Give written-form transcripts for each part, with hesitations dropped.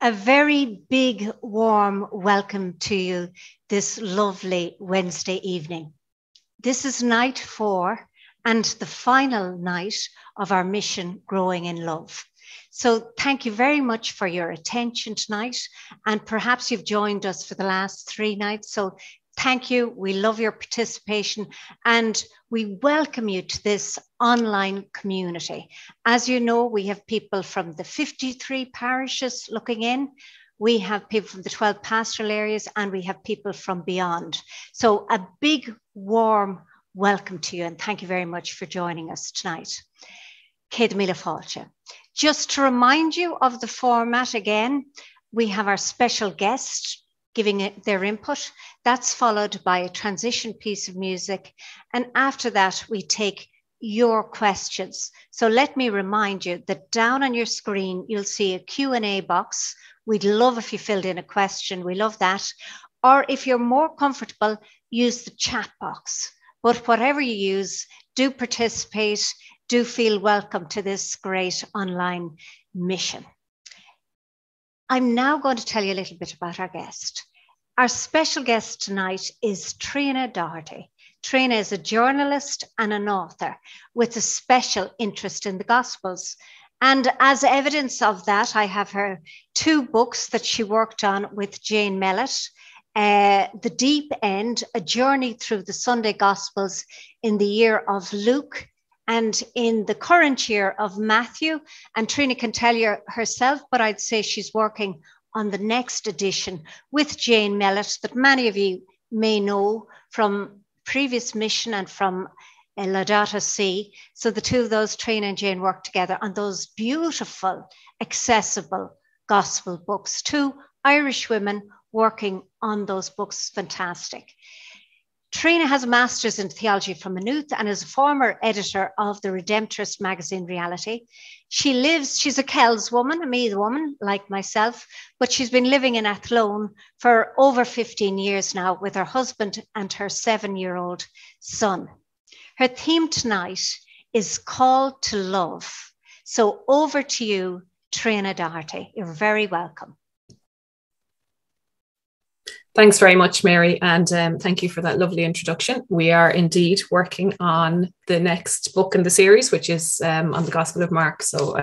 A very big, warm welcome to you this lovely Wednesday evening. This is night 4 and the final night of our mission, Growing in Love. So thank you very much for your attention tonight. And perhaps you've joined us for the last 3 nights. So thank you. We love your participation and we welcome you to this online community. As you know, we have people from the 53 parishes looking in. We have people from the 12 pastoral areas and we have people from beyond. So a big, warm welcome to you and thank you very much for joining us tonight. Céad Míle Fáilte. Just to remind you of the format again, we have our special guest giving it their input. That's followed by a transition piece of music. And after that, we take your questions. So let me remind you that down on your screen, you'll see a Q&A box. We'd love if you filled in a question. We love that. Or if you're more comfortable, use the chat box. But whatever you use, do participate, do feel welcome to this great online mission. I'm now going to tell you a little bit about our guest. Our special guest tonight is Triona Doherty. Triona is a journalist and an author with a special interest in the Gospels. And as evidence of that, I have her 2 books that she worked on with Jane Mellett. The Deep End, a journey through the Sunday Gospels in the year of Luke and in the current year of Matthew. And Triona can tell you herself, but I'd say she's working on the next edition with Jane Mellett that many of you may know from previous mission and from Laudato Si. So the 2 of those, Triona and Jane, work together on those beautiful, accessible gospel books. 2 Irish women working on those books. Fantastic. Triona has a master's in theology from Maynooth and is a former editor of the Redemptorist magazine Reality. She's a Kells woman, a Meath woman like myself, but she's been living in Athlone for over 15 years now with her husband and her 7-year-old son. Her theme tonight is Call to Love. So over to you, Triona Doherty. You're very welcome. Thanks very much, Mary, and thank you for that lovely introduction. We are indeed working on the next book in the series, which is on the Gospel of Mark. So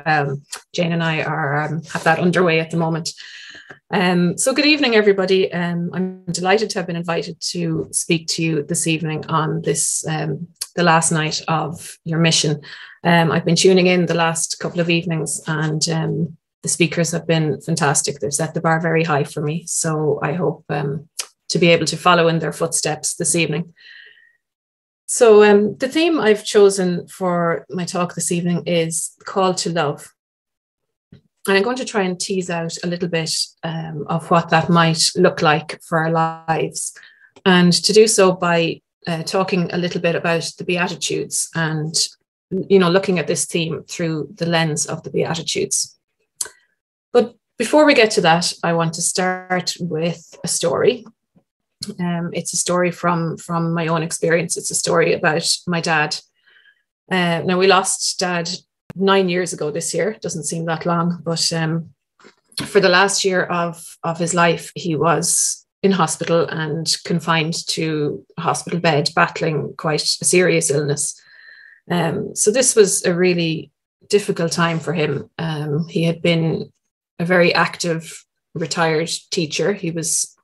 Jane and I are have that underway at the moment. So good evening, everybody. I'm delighted to have been invited to speak to you this evening on this, the last night of your mission. I've been tuning in the last couple of evenings and the speakers have been fantastic. They've set the bar very high for me. So I hope to be able to follow in their footsteps this evening. So the theme I've chosen for my talk this evening is Call to Love. And I'm going to try and tease out a little bit of what that might look like for our lives. And to do so by talking a little bit about the Beatitudes and, you know, looking at this theme through the lens of the Beatitudes. But before we get to that, I want to start with a story. It's a story from my own experience. It's a story about my dad. Now, we lost Dad 9 years ago this year. It doesn't seem that long, but for the last year of his life, he was in hospital and confined to a hospital bed, battling quite a serious illness. So this was a really difficult time for him. He had been a very active retired teacher. He was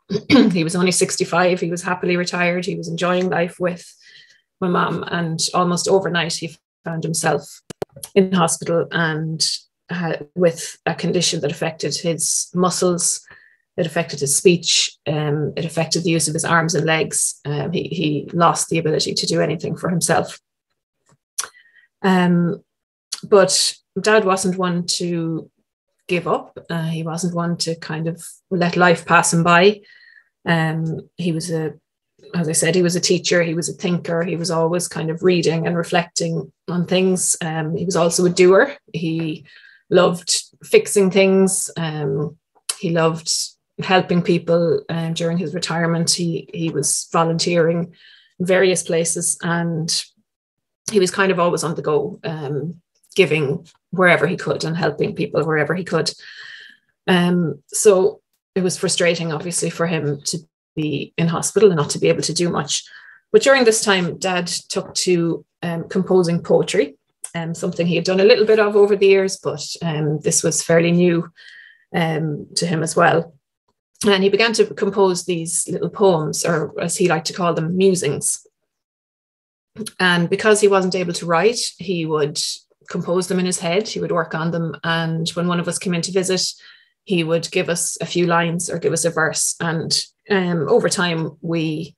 only 65. He was happily retired. He was enjoying life with my mum, and almost overnight he found himself in hospital and with a condition that affected his muscles. It affected his speech. It affected the use of his arms and legs. He lost the ability to do anything for himself. But Dad wasn't one to give up. He wasn't one to kind of let life pass him by. He was as I said, he was a teacher. He was a thinker. He was always kind of reading and reflecting on things. He was also a doer. He loved fixing things. He loved helping people. During his retirement, he was volunteering in various places, and he was kind of always on the go, giving wherever he could and helping people wherever he could. So it was frustrating, obviously, for him to be in hospital and not to be able to do much. But during this time, Dad took to composing poetry, something he had done a little bit of over the years, but this was fairly new to him as well. And he began to compose these little poems, or as he liked to call them, musings. And because he wasn't able to write, he would compose them in his head. He would work on them. And when one of us came in to visit, he would give us a few lines or give us a verse. And over time, we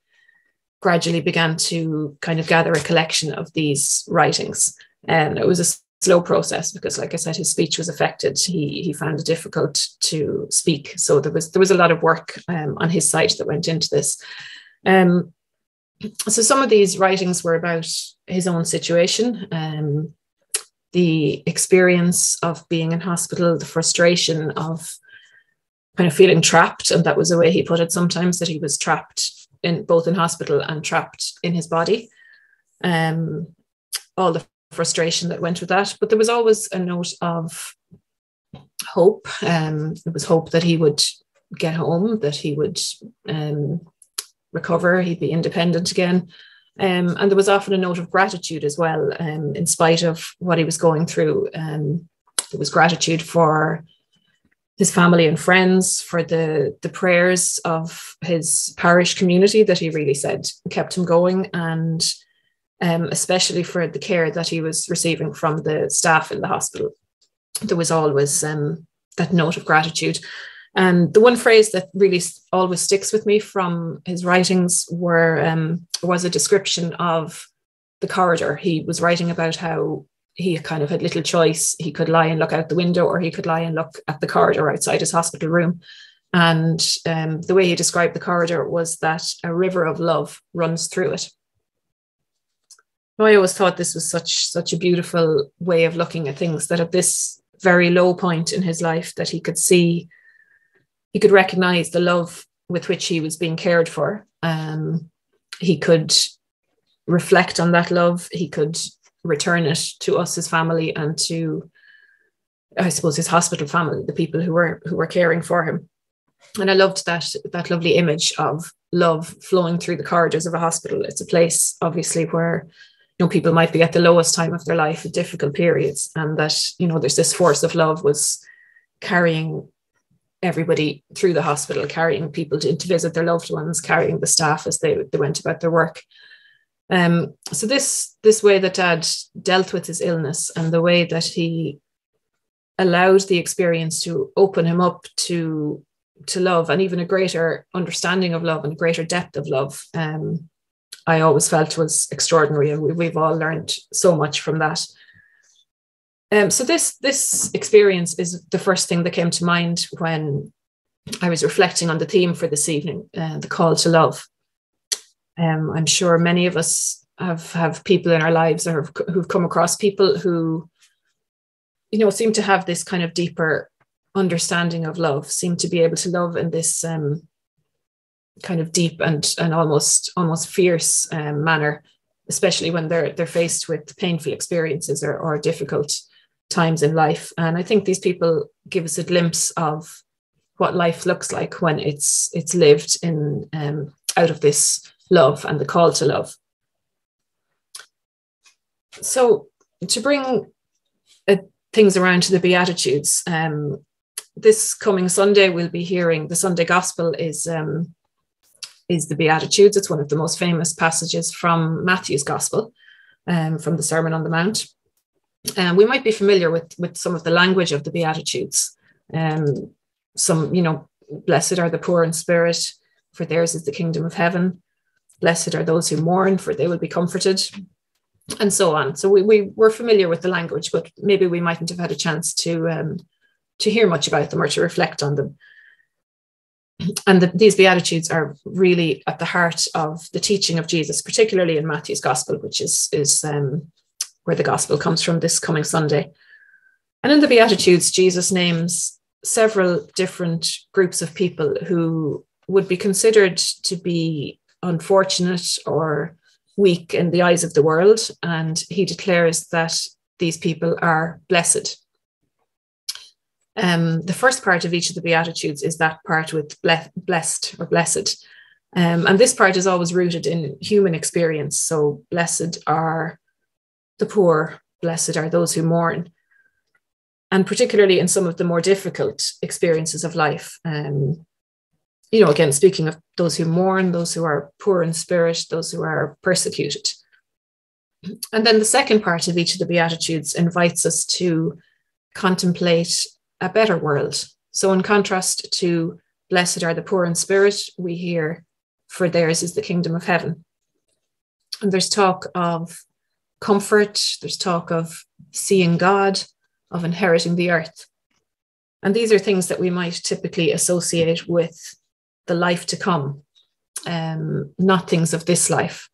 gradually began to kind of gather a collection of these writings. And it was a slow process because, like I said, his speech was affected. He found it difficult to speak. So there was a lot of work on his side that went into this. So some of these writings were about his own situation, the experience of being in hospital, the frustration of kind of feeling trapped. And that was the way he put it sometimes, that he was trapped in both in hospital and trapped in his body. All the frustration that went with that. But there was always a note of hope. There was hope that he would get home, that he would recover, he'd be independent again. And there was often a note of gratitude as well, in spite of what he was going through. There was gratitude for his family and friends, for the prayers of his parish community that he really said kept him going, and especially for the care that he was receiving from the staff in the hospital. There was always that note of gratitude. And the one phrase that really always sticks with me from his writings was a description of the corridor. He was writing about how he kind of had little choice. He could lie and look out the window, or he could lie and look at the corridor outside his hospital room. And the way he described the corridor was that a river of love runs through it. I always thought this was such a beautiful way of looking at things, that at this very low point in his life, that he could recognize the love with which he was being cared for. He could reflect on that love. He could return it to us, his family, and to, I suppose, his hospital family, the people who were caring for him. And I loved that lovely image of love flowing through the corridors of a hospital. It's a place, obviously, where people might be at the lowest time of their life at difficult periods, and that there's this force of love was carrying everybody through the hospital, carrying people to visit their loved ones, carrying the staff as they went about their work. So this way that Dad dealt with his illness, and the way that he allowed the experience to open him up to love, and even a greater understanding of love and a greater depth of love, I always felt was extraordinary, and we've all learned so much from that. So this experience is the first thing that came to mind when I was reflecting on the theme for this evening, the call to love. I'm sure many of us have people in our lives, or who've come across people who, seem to have this kind of deeper understanding of love, seem to be able to love in this kind of deep and almost fierce manner, especially when they're faced with painful experiences or difficult times in life. And I think these people give us a glimpse of what life looks like when it's lived in out of this love and the call to love. So to bring things around to the Beatitudes, this coming Sunday we'll be hearing the Sunday Gospel is the Beatitudes. It's one of the most famous passages from Matthew's Gospel, from the Sermon on the Mount. We might be familiar with some of the language of the Beatitudes. Blessed are the poor in spirit, for theirs is the kingdom of heaven. Blessed are those who mourn, for they will be comforted, and so on. So we're familiar with the language, but maybe we mightn't have had a chance to hear much about them or to reflect on them. And these Beatitudes are really at the heart of the teaching of Jesus, particularly in Matthew's Gospel, which is where the Gospel comes from this coming Sunday. And in the Beatitudes, Jesus names several different groups of people who would be considered to be unfortunate or weak in the eyes of the world. And he declares that these people are blessed. The first part of each of the Beatitudes is that part with blessed or blessed. And this part is always rooted in human experience. So blessed are the poor, blessed are those who mourn. And particularly in some of the more difficult experiences of life, again, speaking of those who mourn, those who are poor in spirit, those who are persecuted. And then the second part of each of the Beatitudes invites us to contemplate a better world. So in contrast to blessed are the poor in spirit, we hear, for theirs is the kingdom of heaven. And there's talk of comfort, there's talk of seeing God, of inheriting the earth. And these are things that we might typically associate with the life to come, not things of this life.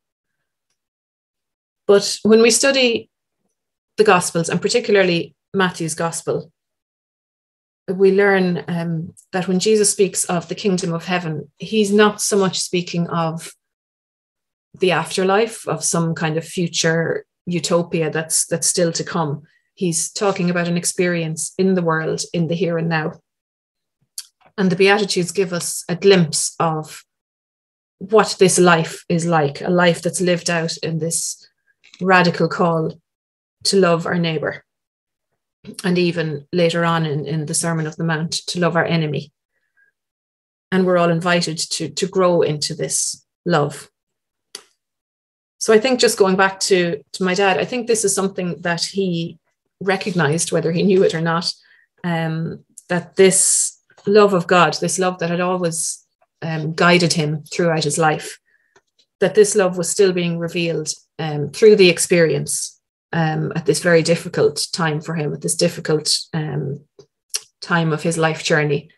But when we study the Gospels, and particularly Matthew's Gospel, we learn that when Jesus speaks of the kingdom of heaven, he's not so much speaking of the afterlife, of some kind of future utopia that's still to come. He's talking about an experience in the world, in the here and now. And the Beatitudes give us a glimpse of what this life is like, a life that's lived out in this radical call to love our neighbour. And even later on in the Sermon of the Mount, to love our enemy. And we're all invited to grow into this love. So I think, just going back to my dad, I think this is something that he recognized, whether he knew it or not, that this love of God, this love that had always guided him throughout his life, that this love was still being revealed through the experience at this very difficult time for him, at this difficult time of his life journey,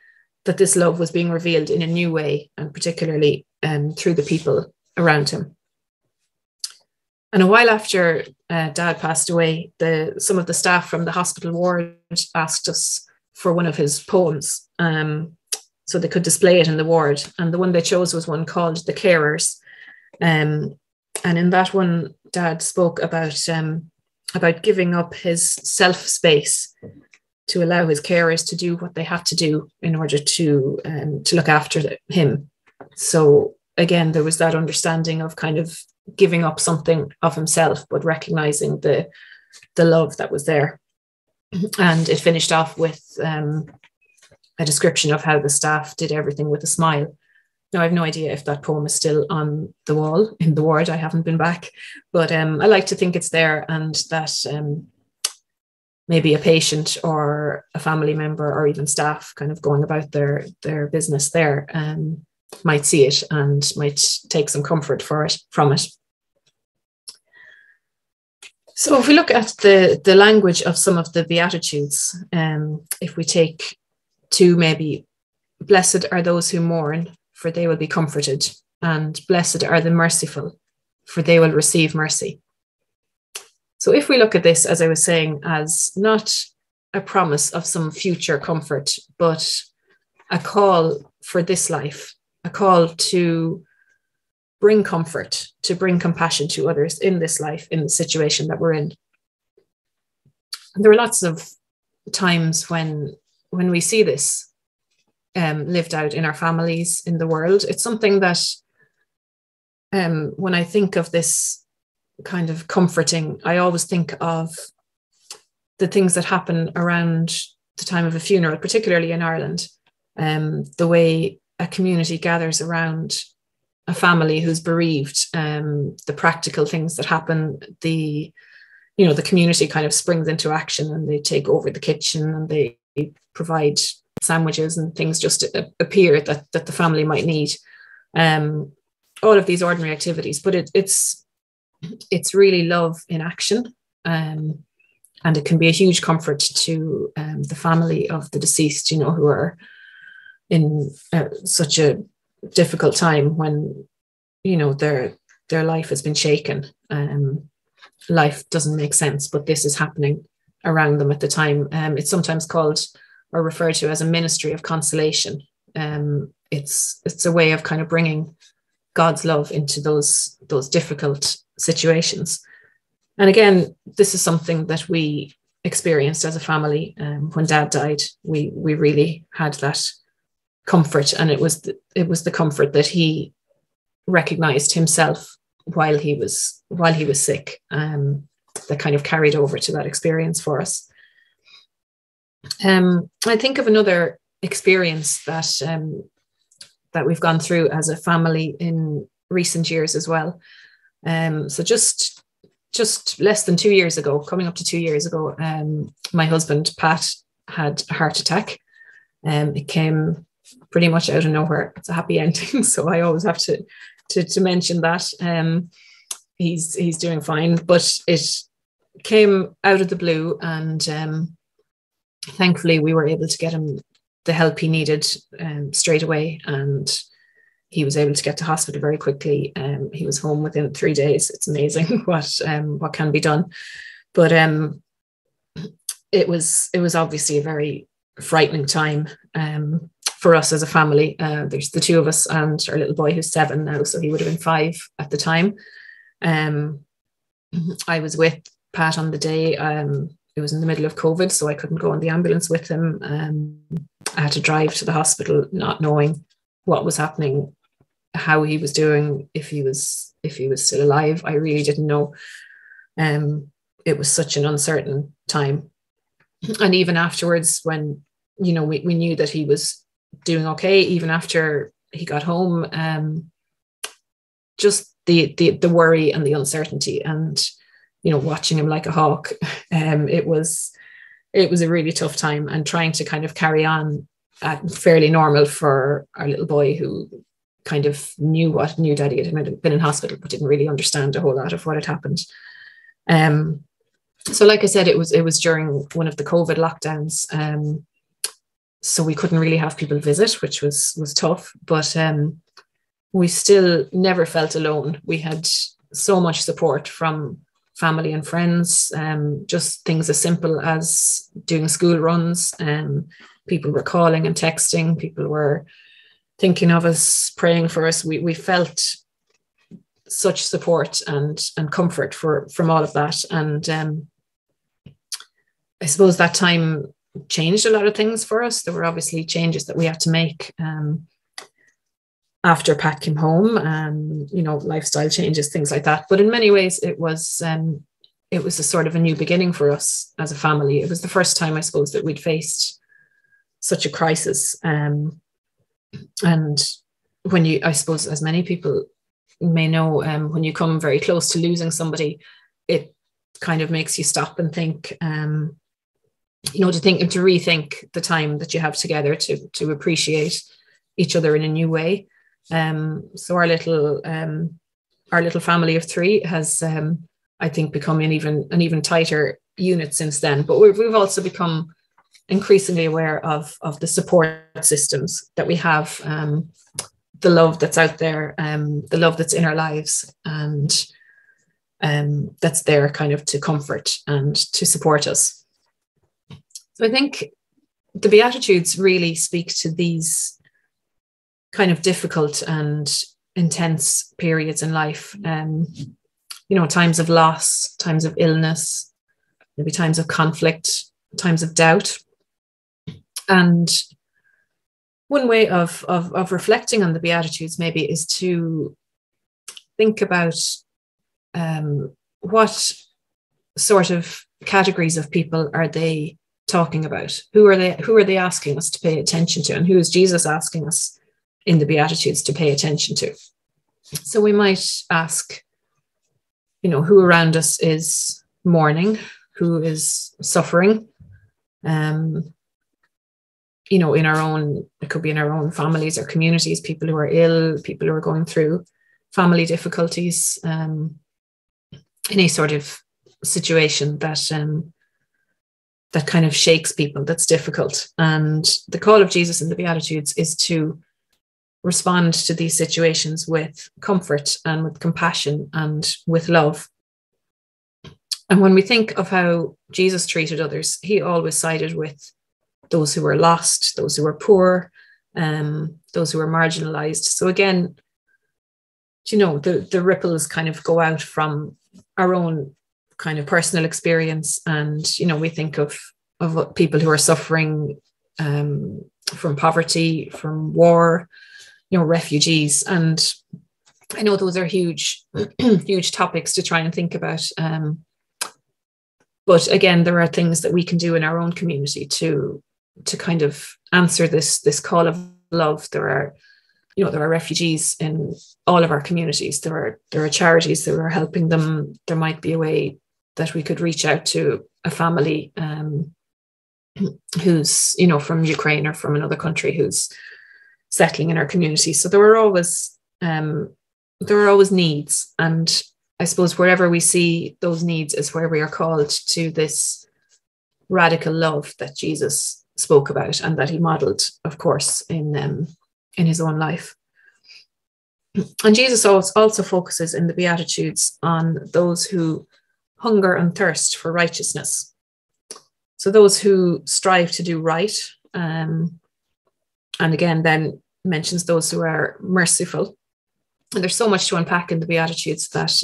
that this love was being revealed in a new way, and particularly through the people around him. And a while after Dad passed away, some of the staff from the hospital ward asked us for one of his poems, so they could display it in the ward. And the one they chose was one called The Carers. And in that one, Dad spoke about giving up his self-space to allow his carers to do what they had to do in order to look after him. So again, there was that understanding of kind of giving up something of himself, but recognizing the love that was there. And it finished off with a description of how the staff did everything with a smile. Now, I have no idea if that poem is still on the wall in the ward. I haven't been back, but I like to think it's there, and that maybe a patient or a family member or even staff kind of going about their business there might see it and might take some comfort from it. So if we look at the language of some of the Beatitudes, if we take two, maybe, blessed are those who mourn, for they will be comforted, and blessed are the merciful, for they will receive mercy. So if we look at this, as I was saying, as not a promise of some future comfort, but a call for this life, a call to bring comfort, to bring compassion to others in this life, in the situation that we're in. And there are lots of times when we see this lived out in our families, in the world. It's something that when I think of this kind of comforting, I always think of the things that happen around the time of a funeral, particularly in Ireland, the way a community gathers around a family who's bereaved, the practical things that happen, the community kind of springs into action, and they take over the kitchen and they provide sandwiches and things just appear that the family might need. All of these ordinary activities, but it's really love in action, and it can be a huge comfort to the family of the deceased, who are in such a difficult time when their life has been shaken. Life doesn't make sense, but this is happening around them at the time. It's sometimes called or referred to as a ministry of consolation. It's a way of kind of bringing God's love into those difficult situations. And again, this is something that we experienced as a family. When Dad died, we really had that comfort, and it was the comfort that he recognized himself while he was sick, that kind of carried over to that experience for us. I think of another experience that we've gone through as a family in recent years as well. So just less than 2 years ago, coming up to 2 years ago, my husband Pat had a heart attack. It came pretty much out of nowhere. It's a happy ending, so I always have to mention that. He's doing fine, but it came out of the blue, and thankfully we were able to get him the help he needed straight away, and he was able to get to hospital very quickly. He was home within 3 days. It's amazing what can be done, but it was obviously a very frightening time for us as a family. There's the two of us and our little boy who's 7 now, so he would have been 5 at the time. I was with Pat on the day. It was in the middle of COVID, so I couldn't go on the ambulance with him. I had to drive to the hospital, not knowing what was happening, how he was doing, if he was still alive. I really didn't know. It was such an uncertain time, and even afterwards, when we knew that he was doing okay, even after he got home, just the worry and the uncertainty, and watching him like a hawk, it was a really tough time, and trying to kind of carry on fairly normal for our little boy, who kind of knew Daddy had been in hospital but didn't really understand a whole lot of what had happened. So like I said, it was during one of the COVID lockdowns, so we couldn't really have people visit, which was tough, but we still never felt alone. We had so much support from family and friends, just things as simple as doing school runs. People were calling and texting, people were thinking of us, praying for us. We felt such support and comfort from all of that. And I suppose that time changed a lot of things for us. There were obviously changes that we had to make after Pat came home, lifestyle changes, things like that. But in many ways, it was a sort of a new beginning for us as a family. It was the first time, I suppose, that we'd faced such a crisis. And when I suppose, as many people may know, when you come very close to losing somebody, it kind of makes you stop and think, to think and to rethink the time that you have together, to appreciate each other in a new way. So our little family of 3 has, I think, become an even tighter unit since then. But we've also become increasingly aware of the support systems that we have, the love that's out there, the love that's in our lives, and that's there kind of to comfort and to support us. So I think the Beatitudes really speak to these kind of difficult and intense periods in life. Times of loss, times of illness, maybe times of conflict, times of doubt. And one way of reflecting on the Beatitudes maybe is to think about what sort of categories of people are they talking about? Who are they asking us to pay attention to? And who is Jesus asking us in the Beatitudes to pay attention to? So we might ask, who around us is mourning, who is suffering, it could be in our own families or communities, people who are ill, people who are going through family difficulties, any sort of situation that kind of shakes people, that's difficult. And the call of Jesus in the Beatitudes is to respond to these situations with comfort and with compassion and with love. And when we think of how Jesus treated others, he always sided with those who were lost, those who were poor, those who were marginalized. So again, the ripples kind of go out from our own kind of personal experience. And, we think of people who are suffering from poverty, from war, refugees. And I know those are huge, huge topics to try and think about. But again, there are things that we can do in our own community to kind of answer this call of love. There are refugees in all of our communities. There are charities that are helping them. There might be a way that we could reach out to a family who's, from Ukraine or from another country who's settling in our community. So there are always needs. And I suppose wherever we see those needs is where we are called to this radical love that Jesus spoke about and that he modeled, of course, in his own life. And Jesus also focuses in the Beatitudes on those who hunger and thirst for righteousness. So those who strive to do right, and again, then mentions those who are merciful. And there's so much to unpack in the Beatitudes that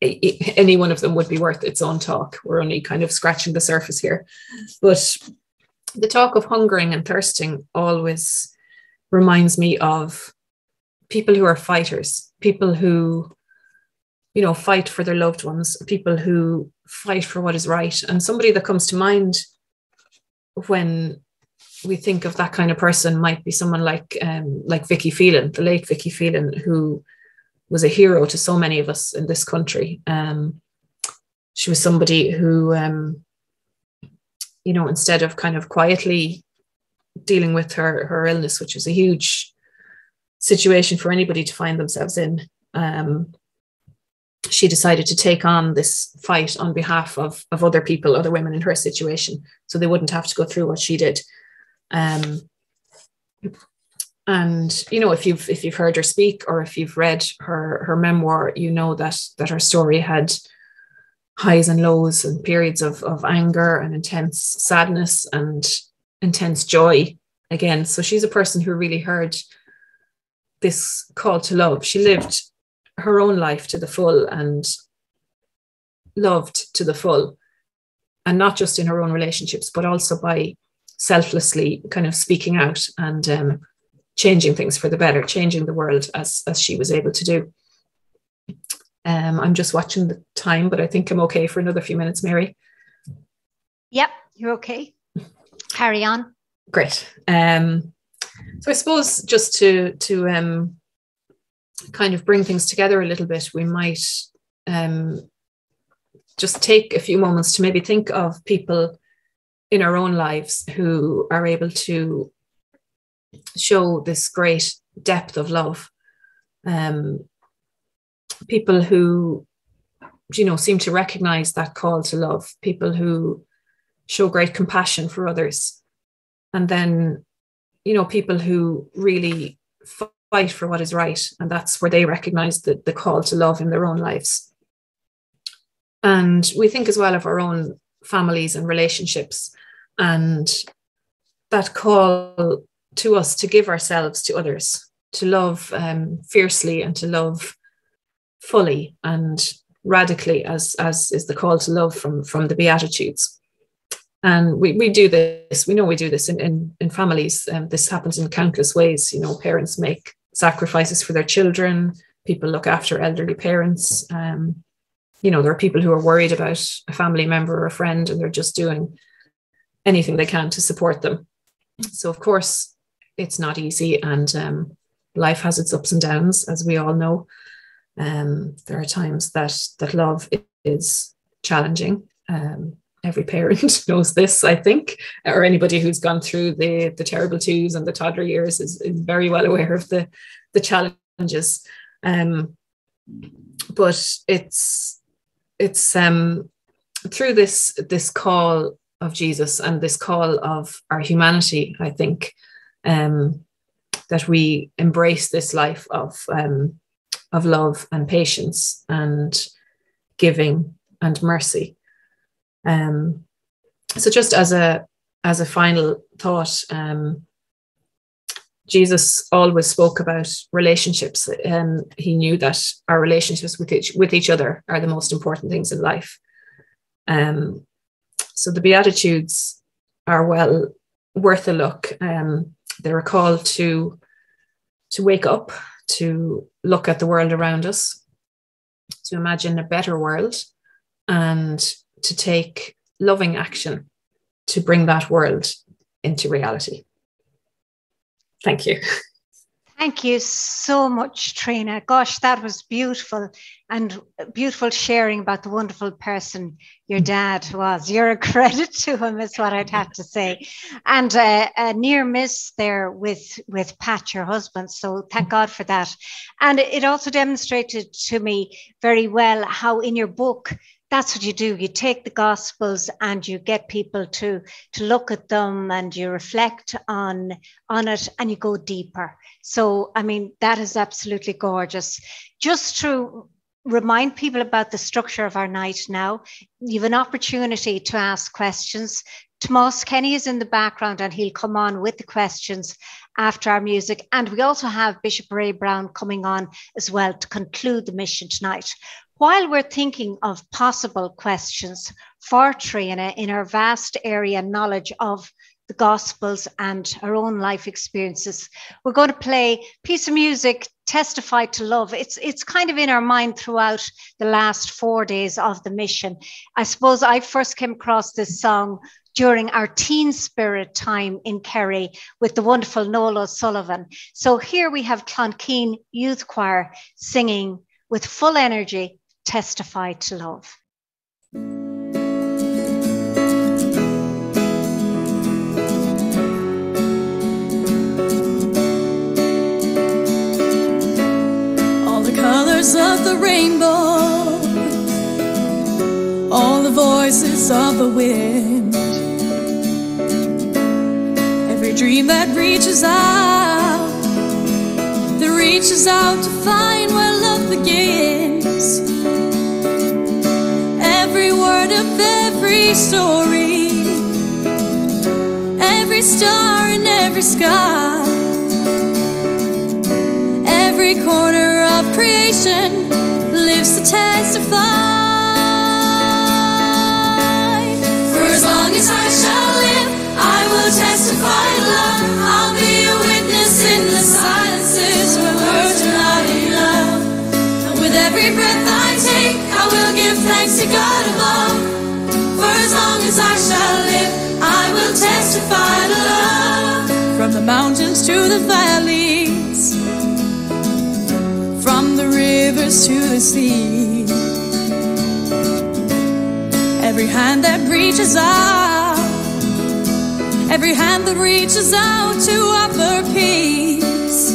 any one of them would be worth its own talk. We're only kind of scratching the surface here. But the talk of hungering and thirsting always reminds me of people who are fighters, people who, fight for their loved ones, people who fight for what is right. And somebody that comes to mind when we think of that kind of person might be someone like Vicky Phelan, the late Vicky Phelan, who was a hero to so many of us in this country. She was somebody who, instead of kind of quietly dealing with her illness, which was a huge situation for anybody to find themselves in, she decided to take on this fight on behalf of other people, other women in her situation, so they wouldn't have to go through what she did. And if you've heard her speak, or if you've read her memoir, that her story had highs and lows and periods of anger and intense sadness and intense joy again. So she's a person who really heard this call to love. She lived her own life to the full and loved to the full, and not just in her own relationships, but also by selflessly kind of speaking out and changing things for the better, changing the world as she was able to do. I'm just watching the time, but I think I'm okay for another few minutes, Mary. Yep, you're okay. Carry on. Great. So I suppose just to kind of bring things together a little bit, we might just take a few moments to maybe think of people in our own lives who are able to show this great depth of love. People who, seem to recognize that call to love, people who show great compassion for others. And then, people who really fight for what is right. And that's where they recognize the call to love in their own lives. And we think as well of our own families and relationships, and that call to us to give ourselves to others, to love fiercely and to love fully and radically, as is the call to love from the Beatitudes. And we do this, we do this in families. This happens in countless ways. Parents make sacrifices for their children, people look after elderly parents. There are people who are worried about a family member or a friend, and they're just doing anything they can to support them. So of course it's not easy, and life has its ups and downs, as we all know. There are times that love is challenging. Every parent knows this, I think, or anybody who's gone through the terrible twos and the toddler years is very well aware of the challenges. But it's through this call of Jesus and this call of our humanity, I think, that we embrace this life of love and patience and giving and mercy. So just as a final thought, Jesus always spoke about relationships. He knew that our relationships with each other are the most important things in life. So the Beatitudes are well worth a look. They're a call to wake up, to look at the world around us, to imagine a better world, and to take loving action to bring that world into reality. Thank you. Thank you so much, Trina. Gosh, that was beautiful, and beautiful sharing about the wonderful person your dad was. You're a credit to him, is what I'd have to say. And a near miss there with Pat, your husband. So thank God for that. And it also demonstrated to me very well how in your book, that's what you do. You take the Gospels and you get people to look at them, and you reflect on it, and you go deeper. So, I mean, that is absolutely gorgeous. Just to remind people about the structure of our night now, you have an opportunity to ask questions. Tomás Kenny is in the background, and he'll come on with the questions after our music. And we also have Bishop Ray Brown coming on as well to conclude the mission tonight. While we're thinking of possible questions for Trina in her vast area knowledge of the Gospels and her own life experiences, we're going to play a piece of music, Testify to Love. It's kind of in our mind throughout the last 4 days of the mission. I suppose I first came across this song during our Teen Spirit time in Kerry with the wonderful Noel O'Sullivan. So here we have Clonkeene Youth Choir singing with full energy, Testify to Love. All the colors of the rainbow, all the voices of the wind, every dream that reaches out to find where love begins. Every word of every story, every star in every sky, every corner of creation lives to testify. For as long as I shall live, I will testify love. I'll be a witness in the silences where words are not enough. And with every breath I take, I will give thanks to God above. For as long as I shall live, I will testify to love. From the mountains to the valleys, from the rivers to the sea, every hand that reaches out, every hand that reaches out to offer peace,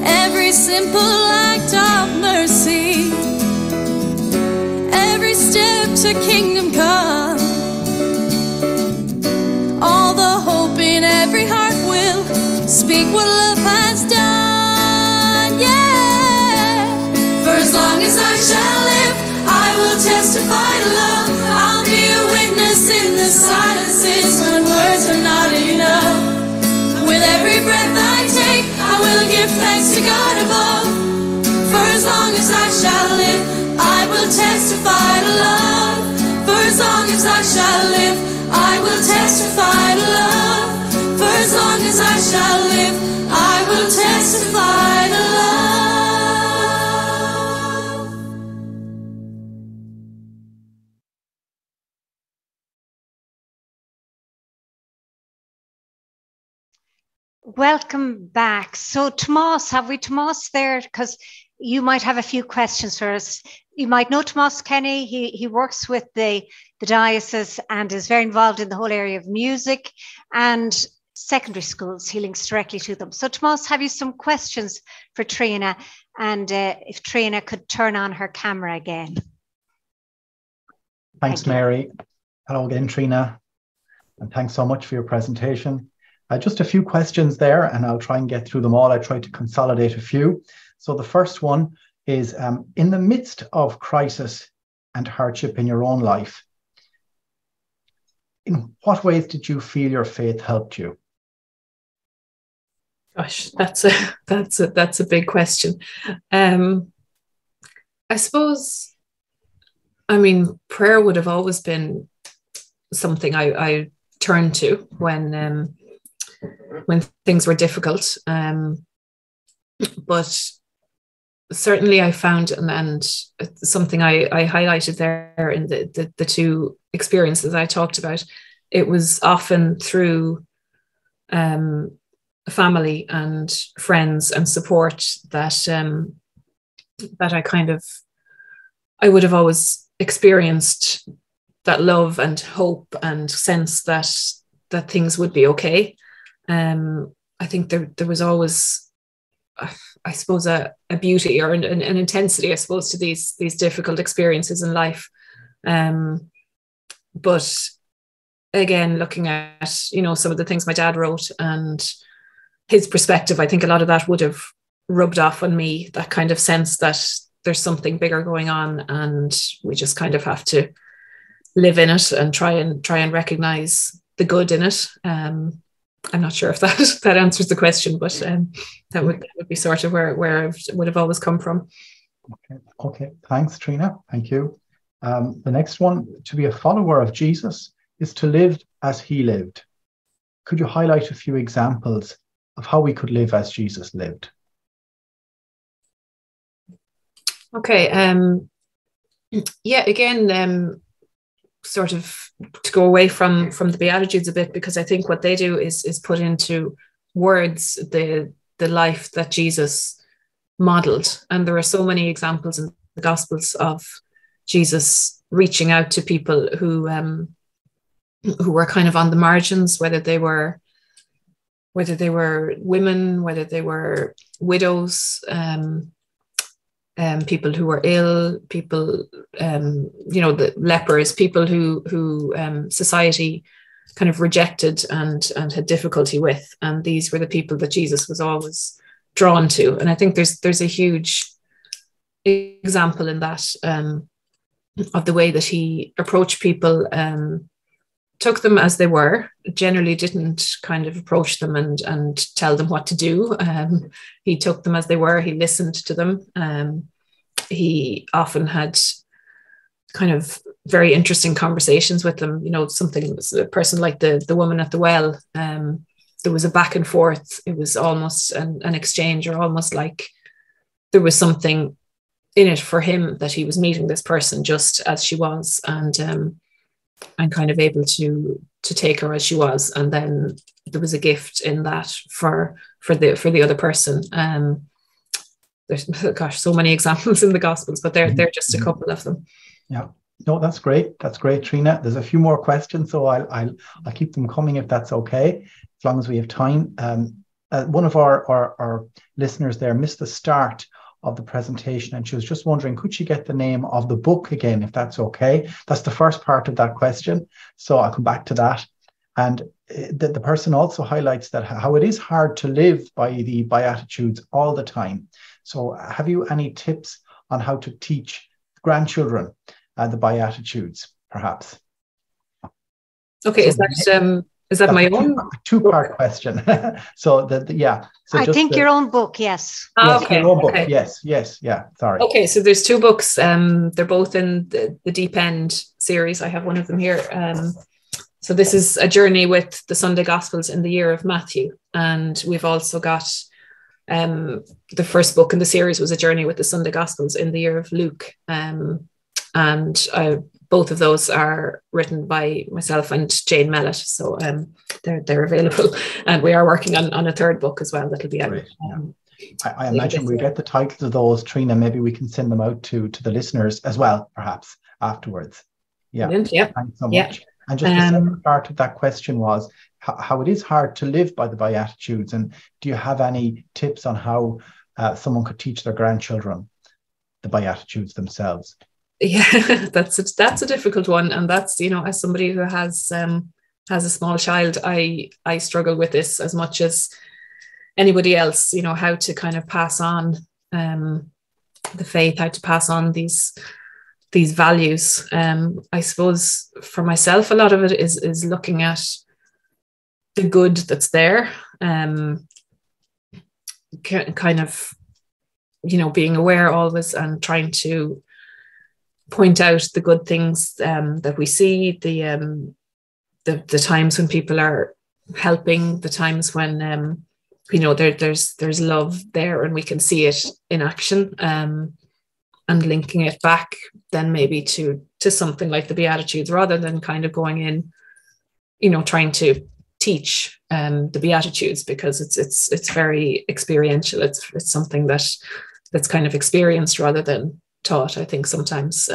every simple act of mercy, every step to kingdom come, all the hope in every heart will speak what love has done, yeah. For as long as I shall live, I will testify to love. I'll be a witness in the silences when words are not enough. With every breath I take, I will give thanks to God above. For as long as I shall live, I will testify to love. For as long as I shall live, I will testify to love. For as long as I shall live, I will testify to love. Welcome back. So Tomás, have we Tomás there? Because you might have a few questions for us. You might know Tomás Kenny. He works with the diocese and is very involved in the whole area of music and secondary schools. He links directly to them. So Tomás, have you some questions for Trina? And if Trina could turn on her camera again. Thanks, Mary. Hello again, Trina. And thanks so much for your presentation. Just a few questions there, and I'll try and get through them all. I tried to consolidate a few. So the first one is, in the midst of crisis and hardship in your own life, in what ways did you feel your faith helped you? Gosh, that's a big question. I suppose, I mean, prayer would have always been something I turned to when things were difficult. But certainly I found, and something I highlighted there in the two experiences I talked about, it was often through family and friends and support that I would have always experienced that love and hope and sense that things would be okay. I think there was always, I suppose, a beauty or an intensity, I suppose, to these difficult experiences in life. But again, looking at, some of the things my dad wrote and his perspective, I think a lot of that would have rubbed off on me, that kind of sense that there's something bigger going on and we just kind of have to live in it and try and recognize the good in it. I'm not sure if that answers the question, but that would be sort of where I would have always come from. Okay. Thanks, Trina. Thank you. The next one, to be a follower of Jesus is to live as he lived. Could you highlight a few examples of how we could live as Jesus lived? Okay. Again, sort of to go away from the Beatitudes a bit, because I think what they do is put into words the life that Jesus modeled. And there are so many examples in the Gospels of Jesus reaching out to people who were kind of on the margins, whether they were women, whether they were widows, people who were ill, people, the lepers, people who society kind of rejected and had difficulty with. And these were the people that Jesus was always drawn to. And I think there's a huge example in that, of the way that he approached people, took them as they were, generally didn't kind of approach them and tell them what to do. He took them as they were, he listened to them. He often had kind of very interesting conversations with them, something, a person like the woman at the well, there was a back and forth. It was almost an exchange, or almost like there was something in it for him that he was meeting this person just as she was, and kind of able to take her as she was. And then there was a gift in that for the other person. There's, gosh, so many examples in the Gospels, but they're just a couple of them. Yeah. No, that's great. That's great, Trina. There's a few more questions, so I'll keep them coming if that's okay, as long as we have time. One of our listeners there missed the start of the presentation, and she was just wondering, could she get the name of the book again, if that's okay? That's the first part of that question, so I'll come back to that. And the person also highlights that how it is hard to live by the Beatitudes all the time. So have you any tips on how to teach grandchildren the Beatitudes, perhaps? Okay, so is that my own two-part question? So I think your own book, yes. Okay. Your own book. Okay. Yes. Yeah. Sorry. Okay, so there's two books. They're both in the Deep End series. I have one of them here. So this is a journey with the Sunday Gospels in the year of Matthew, and we've also got the first book in the series was a journey with the Sunday Gospels in the year of Luke. And both of those are written by myself and Jane Mellett, so they're available, and we are working on a third book as well that'll be out. I imagine we get the titles of those, Trina. Maybe we can send them out to the listeners as well, perhaps afterwards. Yeah. Yeah. Thanks so much. And just the second part of that question was how it is hard to live by the Beatitudes, and do you have any tips on how someone could teach their grandchildren the Beatitudes themselves? Yeah, that's a difficult one, and that's, as somebody who has a small child, I struggle with this as much as anybody else. How to kind of pass on the faith, how to pass on these values. I suppose for myself, a lot of it is looking at the good that's there. kind of, being aware always and trying to point out the good things that we see, the times when people are helping, the times when there's love there and we can see it in action, and linking it back then maybe to something like the Beatitudes, rather than kind of going in, trying to teach the Beatitudes, because it's very experiential. It's something that's kind of experienced rather than taught. I think sometimes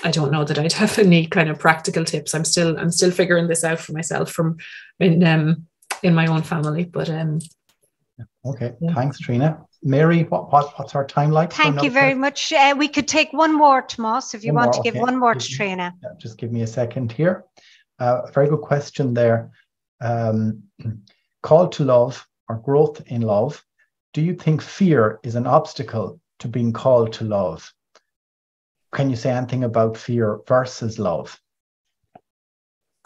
I don't know that I'd have any kind of practical tips. I'm still figuring this out for myself from in my own family. But okay, yeah. Thanks, Trina. Mary, what's our time like? Thank you very much. We could take one more, Tomas, if you want to give one more to Trina. Yeah, just give me a second here. A very good question there. Call to love or growth in love. Do you think fear is an obstacle to being called to love? Can you say anything about fear versus love?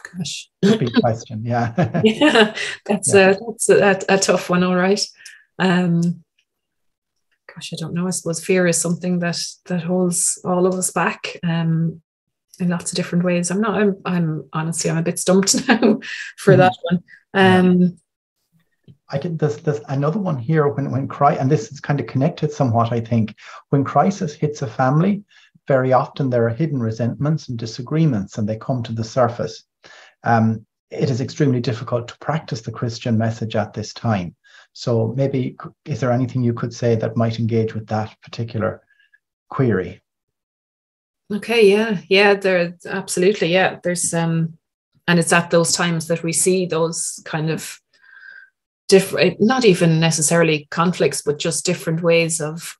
Gosh, big question. Yeah. Yeah, that's a tough one. All right. Gosh, I don't know. I suppose fear is something that holds all of us back in lots of different ways. I'm honestly, I'm a bit stumped now for that one. I get there's another one here when and this is kind of connected somewhat, I think. When crisis hits a family, very often there are hidden resentments and disagreements, and they come to the surface. It is extremely difficult to practice the Christian message at this time. So maybe, is there anything you could say that might engage with that particular query? Okay, yeah, there absolutely, yeah. There's and it's at those times that we see those kind of different, not even necessarily conflicts, but just different ways of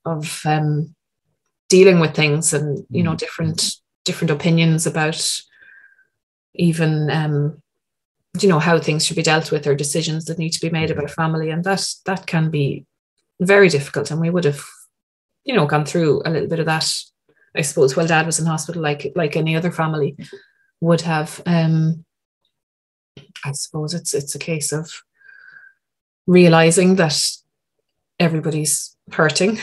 dealing with things, and different opinions about even how things should be dealt with, or decisions that need to be made about family, and that can be very difficult. And we would have gone through a little bit of that, I suppose, while Dad was in hospital, like any other family would have. I suppose it's a case of realizing that everybody's hurting,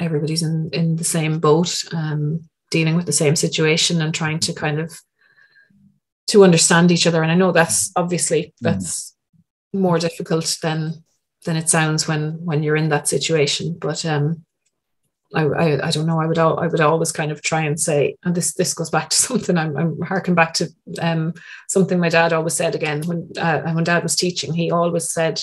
everybody's in the same boat, dealing with the same situation, and trying to kind of to understand each other. And I know that's obviously more difficult than it sounds when you're in that situation. But I don't know. I would always kind of try and say, and this goes back to something I'm harking back to something my dad always said again when Dad was teaching. He always said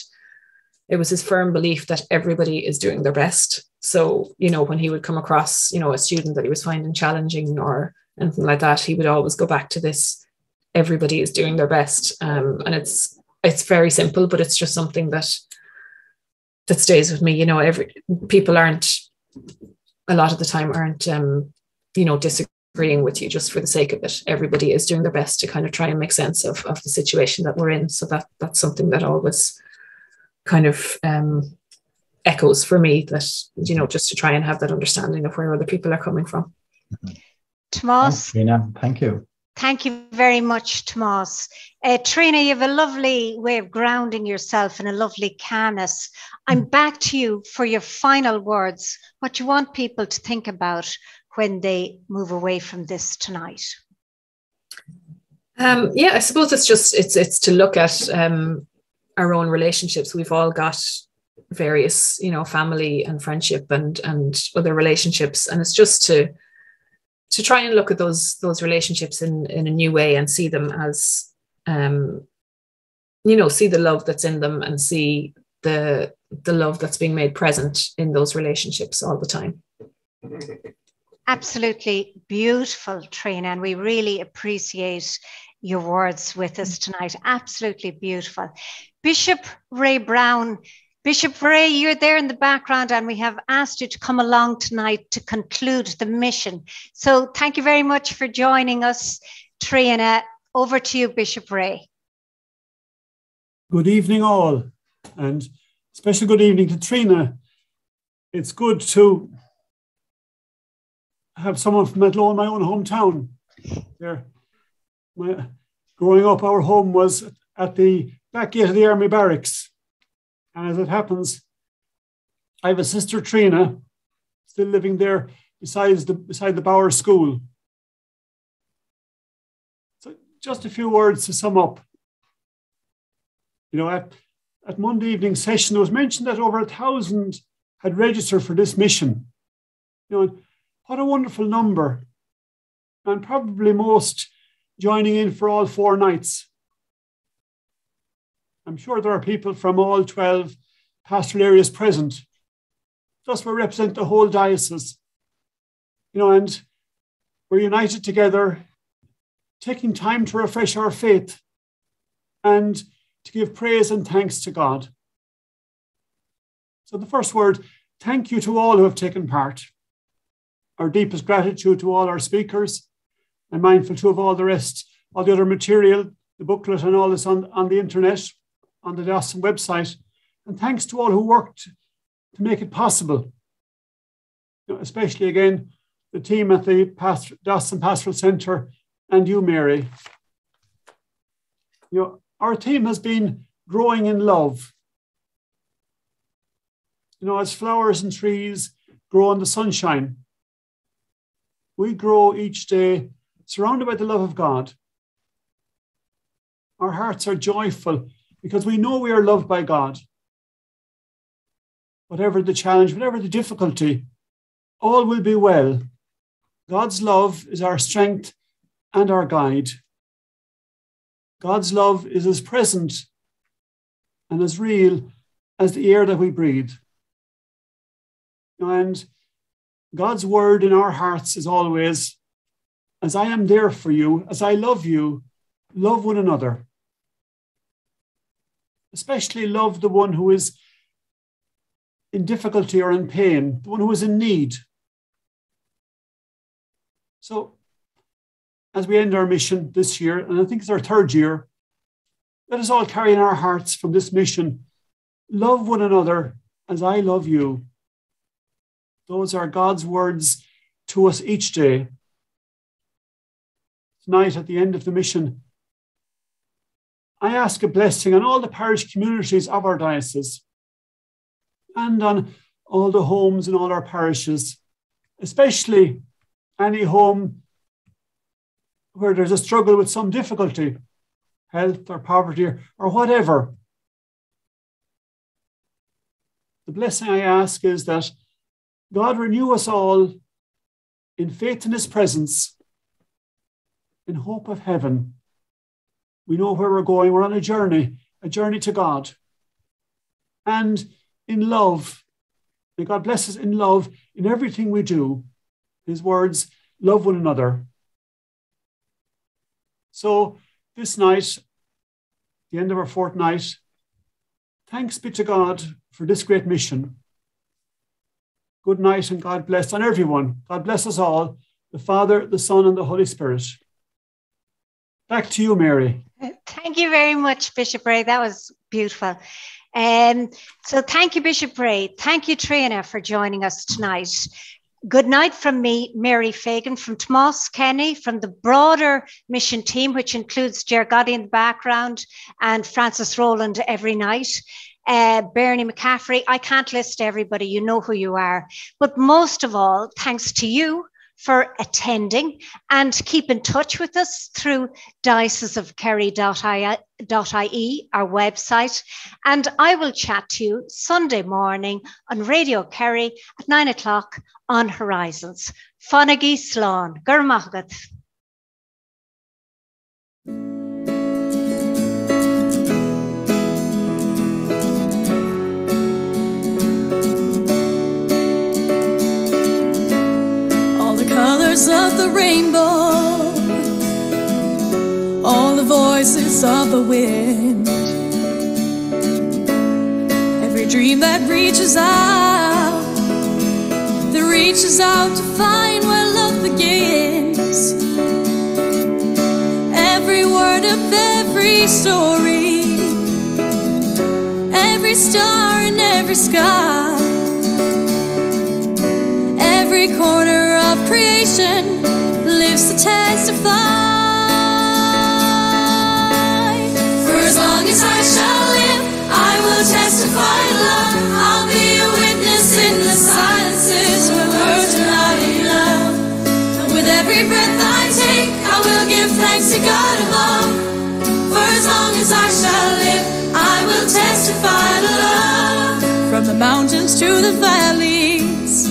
it was his firm belief that everybody is doing their best. So when he would come across a student that he was finding challenging or anything like that, he would always go back to this: everybody is doing their best. And it's very simple, but it's just something that stays with me. People aren't, a lot of the time, aren't disagreeing with you just for the sake of it. Everybody is doing their best to kind of try and make sense of the situation that we're in. So that's something that always kind of echoes for me, that just to try and have that understanding of where other people are coming from. Tomas, Trina, thank you. Thank you very much, Tomas. Trina, you have a lovely way of grounding yourself and a lovely calmness. I'm back to you for your final words, what you want people to think about when they move away from this tonight. I suppose it's to look at our own relationships. We've all got various, family and friendship and other relationships, and it's just to try and look at those relationships in a new way, and see them as, see the love that's in them, and see the love that's being made present in those relationships all the time. Absolutely beautiful, Trina, and we really appreciate your words with us tonight. Absolutely beautiful. Bishop Ray Brown. Bishop Ray, you're there in the background, and we have asked you to come along tonight to conclude the mission. So thank you very much for joining us, Trina. Over to you, Bishop Ray. Good evening, all, and special good evening to Trina. It's good to have someone from Athlone, my own hometown. There, growing up, our home was at the back gate of the Army Barracks. And as it happens, I have a sister, Trina, still living there beside the Bauer School. So just a few words to sum up. You know, at Monday evening session, it was mentioned that over 1,000 had registered for this mission. You know, what a wonderful number. And probably most joining in for all 4 nights. I'm sure there are people from all 12 pastoral areas present. Thus, we represent the whole diocese. You know, and we're united together, taking time to refresh our faith and to give praise and thanks to God. So the first word, thank you to all who have taken part. Our deepest gratitude to all our speakers. I'm mindful too of all the rest, all the other material, the booklet and all this on the internet, on the diocesan website. And thanks to all who worked to make it possible. You know, especially again, the team at the Diocesan Pastoral Centre and you, Mary. You know, our theme has been growing in love. You know, as flowers and trees grow in the sunshine, we grow each day surrounded by the love of God. Our hearts are joyful because we know we are loved by God. Whatever the challenge, whatever the difficulty, all will be well. God's love is our strength and our guide. God's love is as present and as real as the air that we breathe. And God's word in our hearts is always, as I am there for you, as I love you, love one another. Especially love the one who is in difficulty or in pain, the one who is in need. So, as we end our mission this year, and I think it's our 3rd year, let us all carry in our hearts from this mission, love one another as I love you. Those are God's words to us each day. Tonight, at the end of the mission, I ask a blessing on all the parish communities of our diocese and on all the homes in all our parishes, especially any home where there's a struggle with some difficulty, health or poverty or whatever. The blessing I ask is that God renew us all in faith in his presence, in hope of heaven. We know where we're going. We're on a journey to God. And in love, may God bless us in love in everything we do. His words, love one another. So this night, the end of our fortnight, thanks be to God for this great mission. Good night and God bless on everyone. God bless us all, the Father, the Son, and the Holy Spirit. Back to you, Mary. Thank you very much, Bishop Ray. That was beautiful. So thank you, Bishop Ray. Thank you, Trina, for joining us tonight. Good night from me, Mary Fagan, from Tomas Kenny, from the broader mission team, which includes Ger Gotti in the background and Francis Rowland every night. Bernie McCaffrey, I can't list everybody, you know who you are. But most of all, thanks to you for attending, and keep in touch with us through dioceseofkerry.ie, our website. And I will chat to you Sunday morning on Radio Kerry at 9 o'clock on Horizons. Fanagi Slán, Gurmagad. Colors of the rainbow, all the voices of the wind, every dream that reaches out to find where love begins, every word of every story, every star in every sky, every corner of creation lives to testify. For as long as I shall live, I will testify. God above. For as long as I shall live, I will testify the love. From the mountains to the valleys,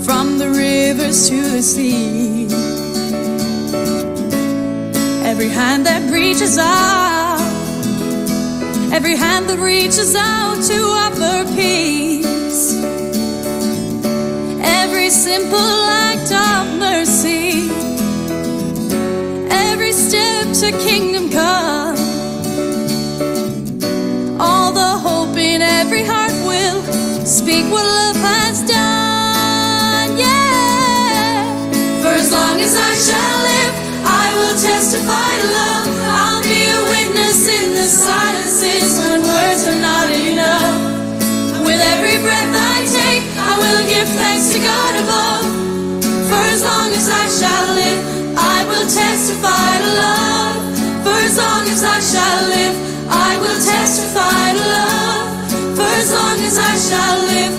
from the rivers to the sea, every hand that reaches out, every hand that reaches out to offer peace, every simple act of mercy, every step to kingdom come, all the hope in every heart will speak what love has done, yeah. For as long as I shall live, I will testify to love. I'll be a witness in the silences when words are not enough. With every breath I take, I will give thanks to God above. For as long as I shall live, I will testify to love. For as long as I shall live, I will testify to love. For as long as I shall live,